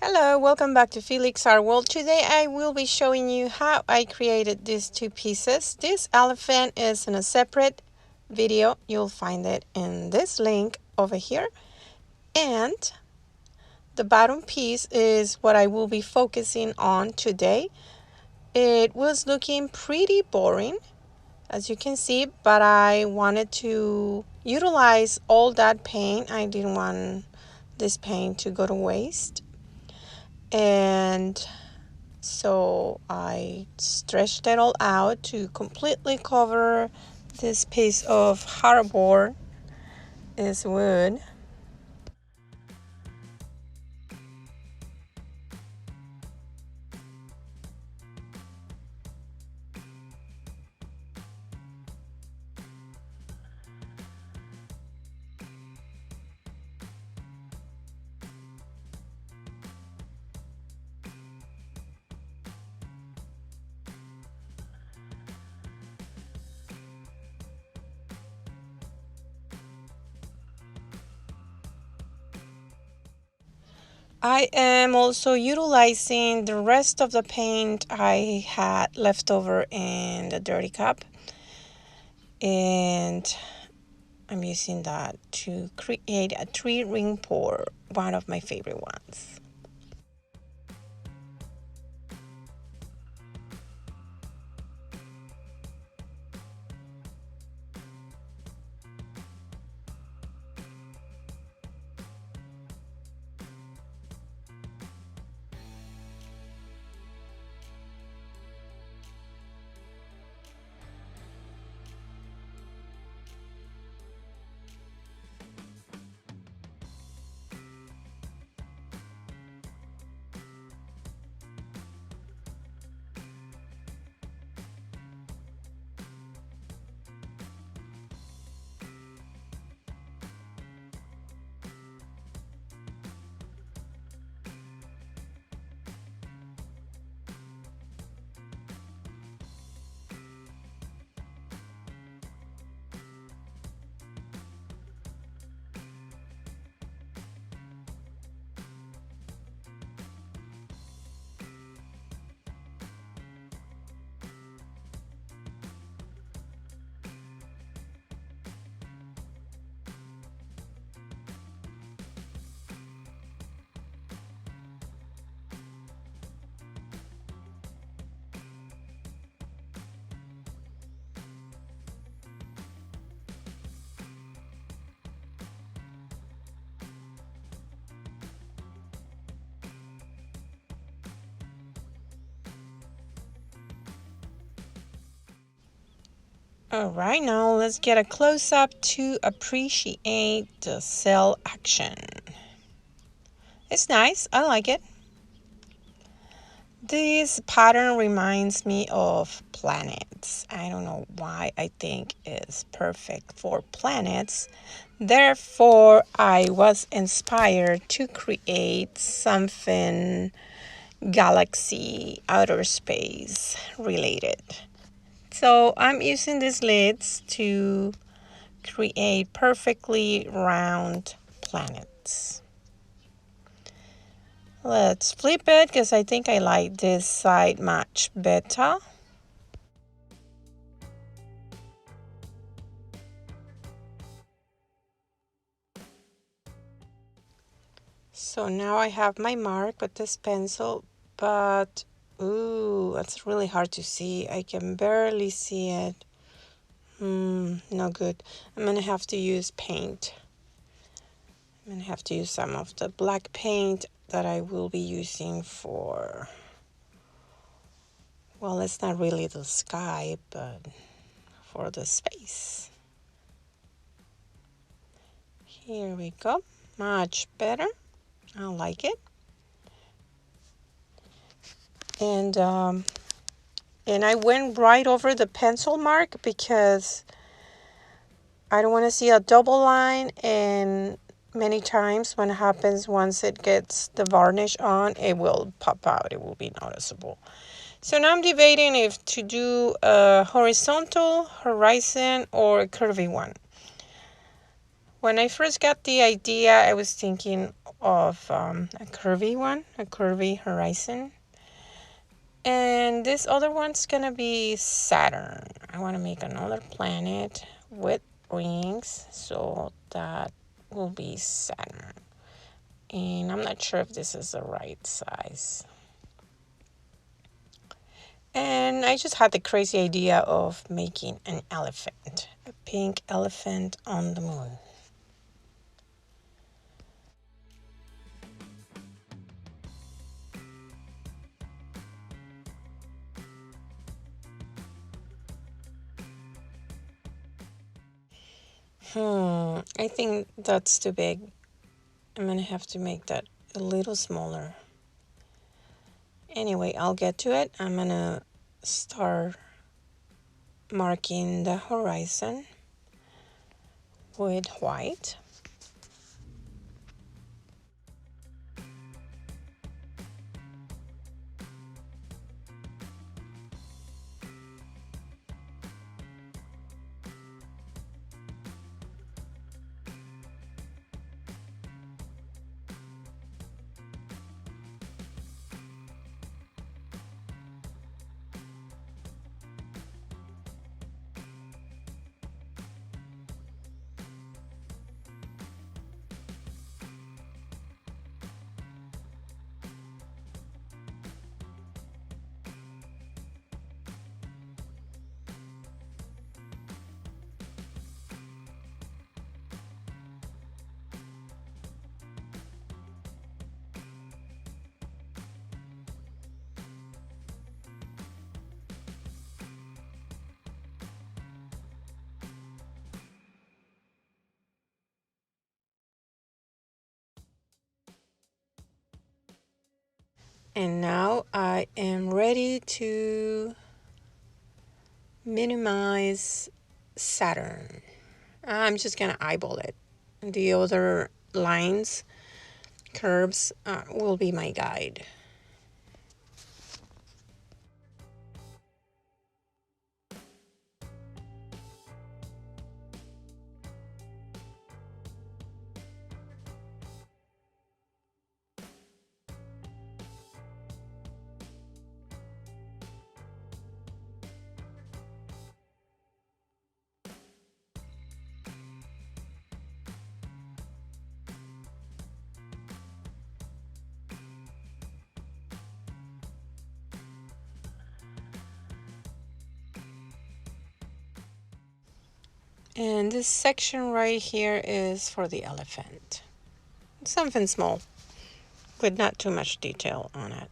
Hello, welcome back to Felix Art World. Today I will be showing you how I created these two pieces. This elephant is in a separate video. You'll find it in this link over here. And the bottom piece is what I will be focusing on today. It was looking pretty boring, as you can see, but I wanted to utilize all that paint. I didn't want this paint to go to waste. And so I stretched it all out to completely cover this piece of hardboard, is wood. I am also utilizing the rest of the paint I had left over in the dirty cup, and I'm using that to create a 3-ring pour, one of my favorite ones. Alright, now let's get a close-up to appreciate the cell action. It's nice, I like it. This pattern reminds me of planets. I don't know why I think it's perfect for planets. Therefore, I was inspired to create something galaxy, outer space related. So I'm using these lids to create perfectly round planets. Let's flip it because I think I like this side much better. So now I have my mark with this pencil, but ooh, that's really hard to see. I can barely see it. No good. I'm gonna have to use paint. I'm gonna have to use some of the black paint that I will be using for, well, it's not really the sky, but for the space. Here we go. Much better. I like it. And I went right over the pencil mark because I don't want to see a double line, and many times when it happens, once it gets the varnish on, it will pop out. It will be noticeable. So now I'm debating if to do a horizontal, horizon, or a curvy one. When I first got the idea, I was thinking of a curvy one, a curvy horizon. And this other one's gonna be Saturn. I want to make another planet with rings, so that will be Saturn. And I'm not sure if this is the right size. And I just had the crazy idea of making an elephant, a pink elephant on the moon. I think that's too big. I'm gonna have to make that a little smaller. Anyway, I'll get to it. I'm gonna start marking the horizon with white. And now I am ready to minimize Saturn. I'm just gonna eyeball it. The other lines, curves, will be my guide. And this section right here is for the elephant. Something small, with not too much detail on it.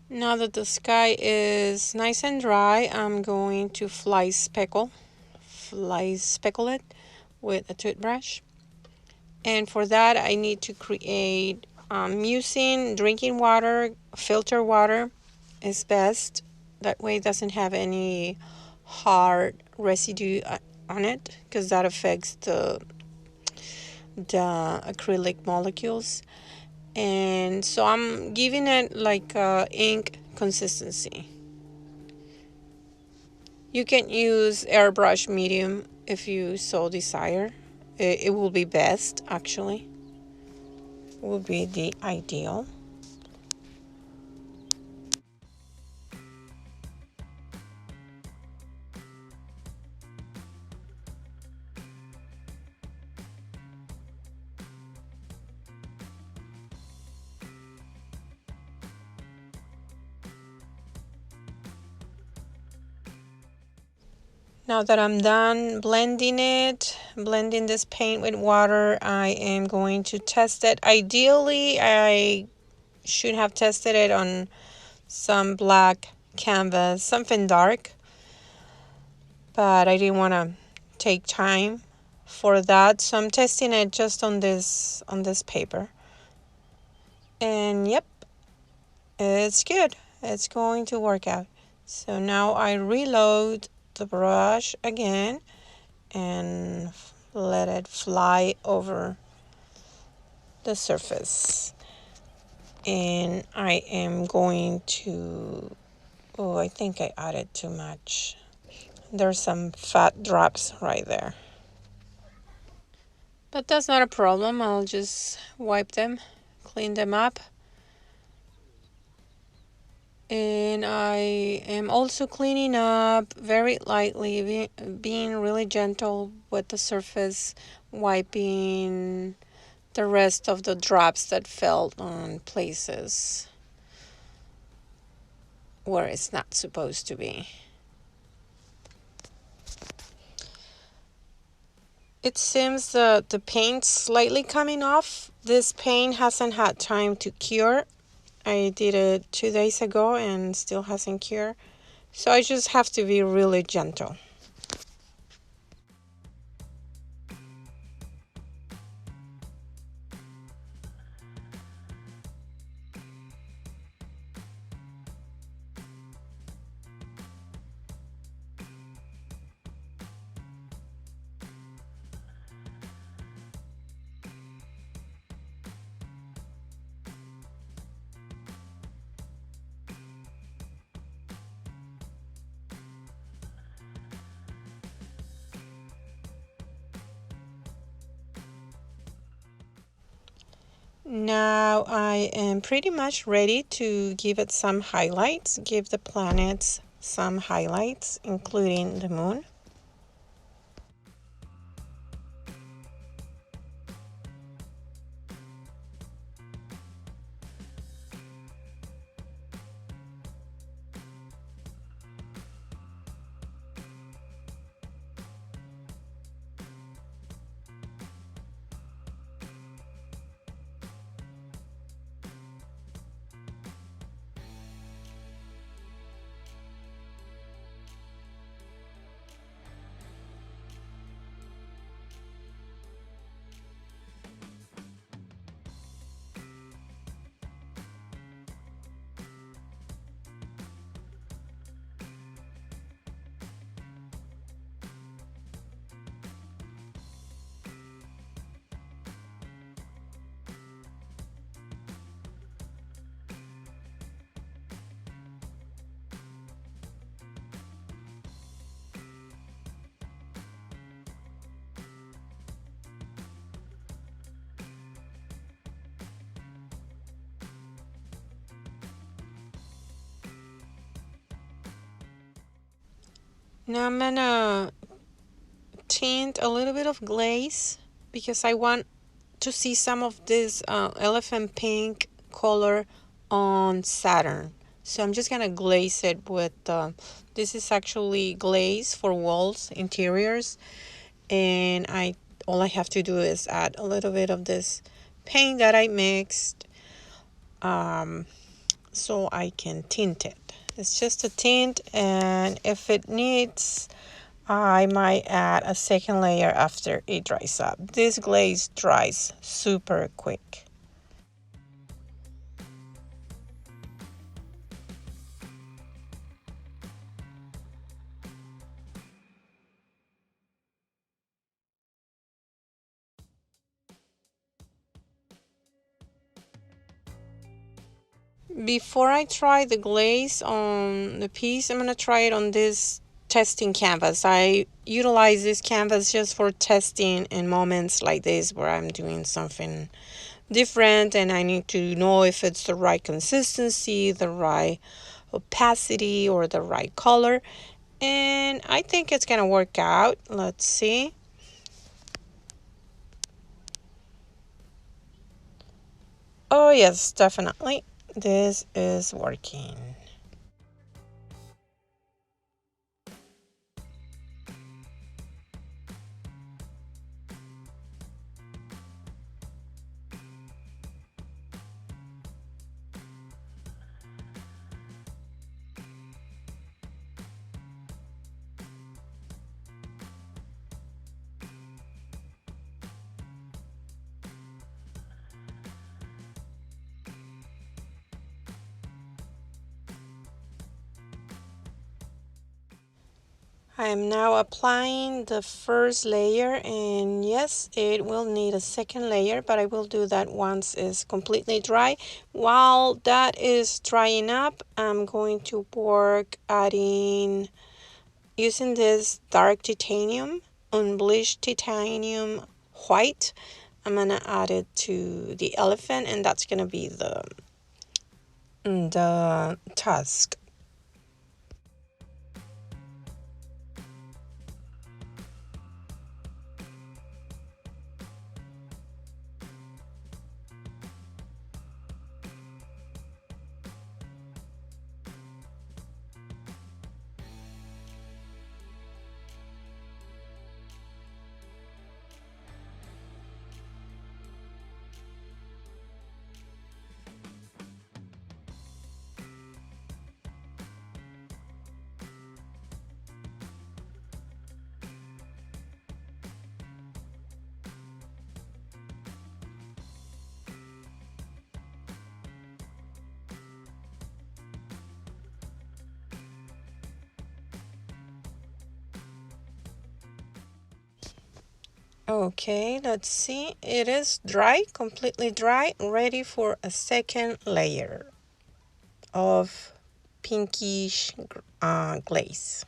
Now that the sky is nice and dry, I'm going to fly speckle it with a toothbrush. And for that, I need to create, using drinking water, filter water is best. That way it doesn't have any hard residue on it, because that affects the acrylic molecules. And so I'm giving it like ink consistency. You can use airbrush medium if you so desire. It will be best, actually. Will be the ideal. Now that I'm done blending this paint with water, I am going to test it. Ideally, I should have tested it on some black canvas, something dark, but I didn't want to take time for that, so I'm testing it just on this paper. And yep, it's good. It's going to work out. So now I reload the brush again and let it fly over the surface. And I am going to, oh, I think I added too much. There's some fat drops right there. But that's not a problem. I'll just wipe them, clean them up. And I am also cleaning up very lightly, being really gentle with the surface, wiping the rest of the drops that fell on places where it's not supposed to be. It seems the paint's slightly coming off. This paint hasn't had time to cure. I did it 2 days ago and still hasn't cured. So I just have to be really gentle. Now I am pretty much ready to give it some highlights, give the planets some highlights, including the moon. Now I'm gonna tint a little bit of glaze because I want to see some of this elephant pink color on Saturn. So I'm just gonna glaze it with, this is actually glaze for walls, interiors. And all I have to do is add a little bit of this paint that I mixed, so I can tint it. It's just a tint, and if it needs, I might add a second layer after it dries up. This glaze dries super quick. Before I try the glaze on the piece, I'm going to try it on this testing canvas. I utilize this canvas just for testing in moments like this where I'm doing something different and I need to know if it's the right consistency, the right opacity, or the right color. And I think it's going to work out. Let's see. Oh, yes, definitely. This is working. I am now applying the first layer, and yes, it will need a second layer, but I will do that once it's completely dry. While that is drying up, I'm going to work adding, using this dark titanium, unbleached titanium white. I'm gonna add it to the elephant, and that's gonna be the tusk. Okay, let's see. It is dry, completely dry, ready for a second layer of pinkish glaze.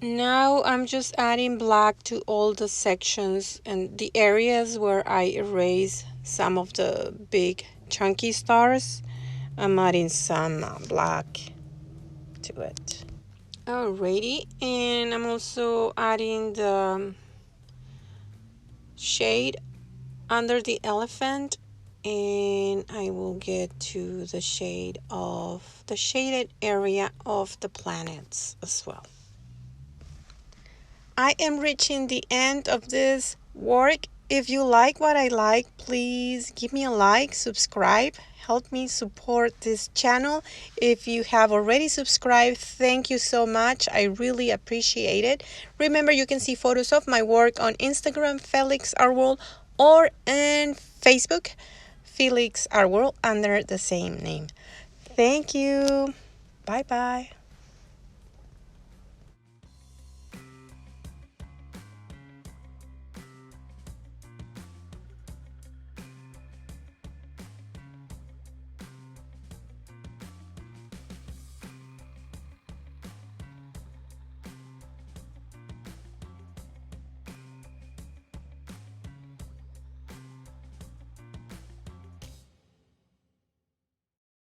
Now I'm just adding black to all the sections and the areas where I erase some of the big chunky stars. I'm adding some black to it. Alrighty, and I'm also adding the shade under the elephant, and I will get to the shade of the shaded area of the planets as well. I am reaching the end of this work. If you like what I like, please give me a like, subscribe, help me support this channel. If you have already subscribed, thank you so much. I really appreciate it. Remember, you can see photos of my work on Instagram, Felix Art World, or in Facebook, Felix Art World, under the same name. Thank you. Bye-bye.